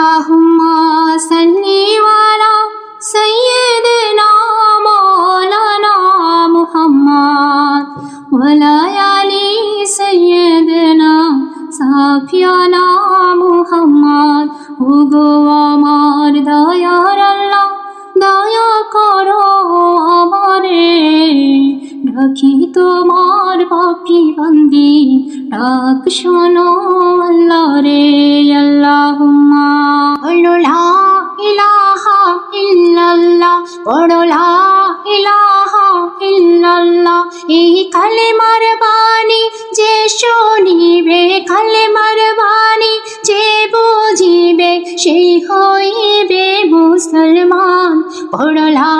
अल्लाहुम्मा सल्ली वाला सय्यदना मौलाना मुहम्मद वला आली सय्यदना साफियाना मुहम्मद। ओगो আমার দয়ার আল্লাহ দয়া করো আমারে, ডাকি তোমার পাপী বান্দি ডাক শোনো আল্লাহ রে। আল্লাহুম্মা বলো লা ইলাহা ইল্লাল্লাহ, বলো লা ইলাহা ইল্লাল্লাহ। এই কালেমার বাণী যে শুনিবে, কালেমার বাণী যে বুঝিবে, সেই হইবে মুসলমান। বলো লা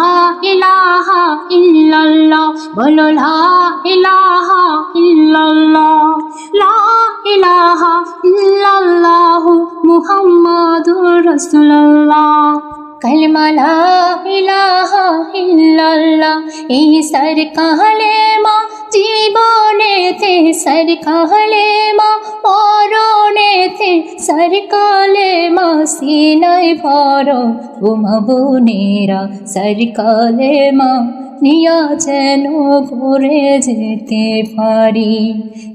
ইলাহা ইল্লাল্লাহ, বলো লা ইলাহা ইল্লাল্লাহ। লা ইলাহা ইল্লাল্লাহ মুহাম্মাদুর রাসূলুল্লাহ। कलमा ला इलाहा इल्लल्लाह এই সর কালেমা জীবনেতে, সর কালেমা পরনেতে, সর কালেমা সিনায় ভরো ও মা বোনেরা। সর কালেমা নিয়া যেন ঘুরে যেতে পারি।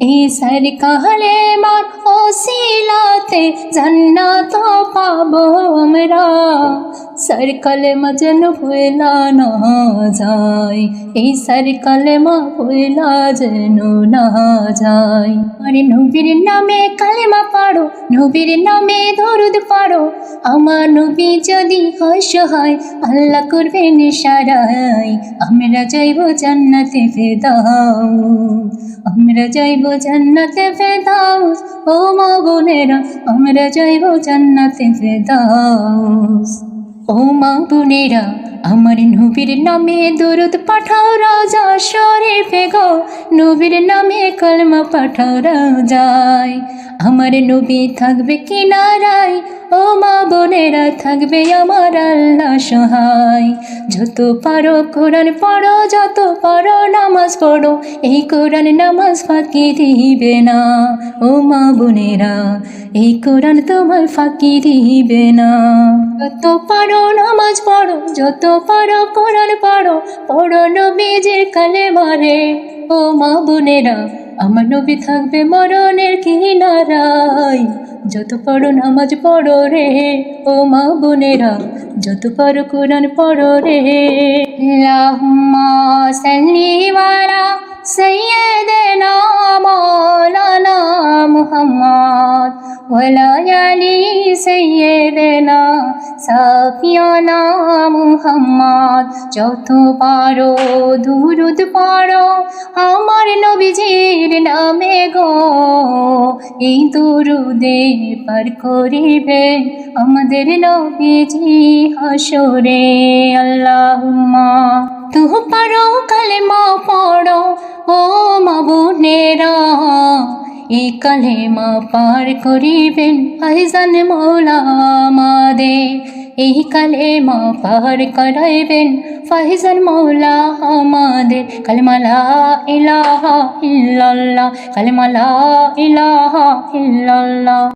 এই সর কালেমার ওসিলাতে জান্নাত পাবো আমরা। সর কালেমা যেন ভুলা না যায়, এই সর কালেমা ভুলা যেন না যায়। আরে নবীর নামে কালেমা পড়ো, নবীর নামে দরুদ পড়ো। আমার নবী যদি হয় সহায়, আল্লাহ করবেন সারাই। আমরা যাইব জান্নাতে ফেরদাউস, আমরা যাইব জান্নাতে ফেরদাউস। ও মা বোনেরা আমরা যাইব জান্নাতে ফেরদাউস। ও মা বোনেরা আমার নবীর নামে দরুদ পাঠাও রাজা শরীফে গো, নবীর নামে কলমা পাঠাও রাজায়। আমার নবী থাকবে কিনারায়, ও মা বোনেরা থাকবে আমার আল্লাহ সহায়। যত পারো কোরআন পড়ো, যত পারো নামাজ পড়ো, এই কোরআন নামাজ ফাঁকি দিবে না। ও মা বোনেরা এই কোরআন তোমার ফাঁকি দিবে না। যত পারো নামাজ পড়ো, যত পারো কোরআন পড়ো, পড়ো নবীজির কালেমা রে। ও মা বোনেরা আমার নবী থাকবে মরণের কিনারায়। যত পড়ো নামাজ পড়ো রে, ও মা বোনেরা যত পারো কোরআন পড়ো রে। আল্লাহুম্মা সাল্লি ওয়ালা সাইয়্যিদিনা মাওলানা মুহাম্মদ ওয়ালা আলি সাইয়্যিদিনা সাফিয়ানা মুহাম্মদ। যত পারো দুরুদ পড়ো আমার নবীজির নামে গো, এই দুরুদে পার করিবে আমাদের নবীজি হাসরে। আল্লাহুম্মা তু পারো কালেমা পড়ো ও মা বোনেরা, এই কালেমা পার করিবেন ফাইজান মৌলা আমাদের। এই কালেমা পার করাইবেন ফাইজান মৌলা আমাদের। কালেমা লা ইলাহা ইল্লাল্লাহ, কালেমা লা ইলাহা ইল্লাল্লাহ।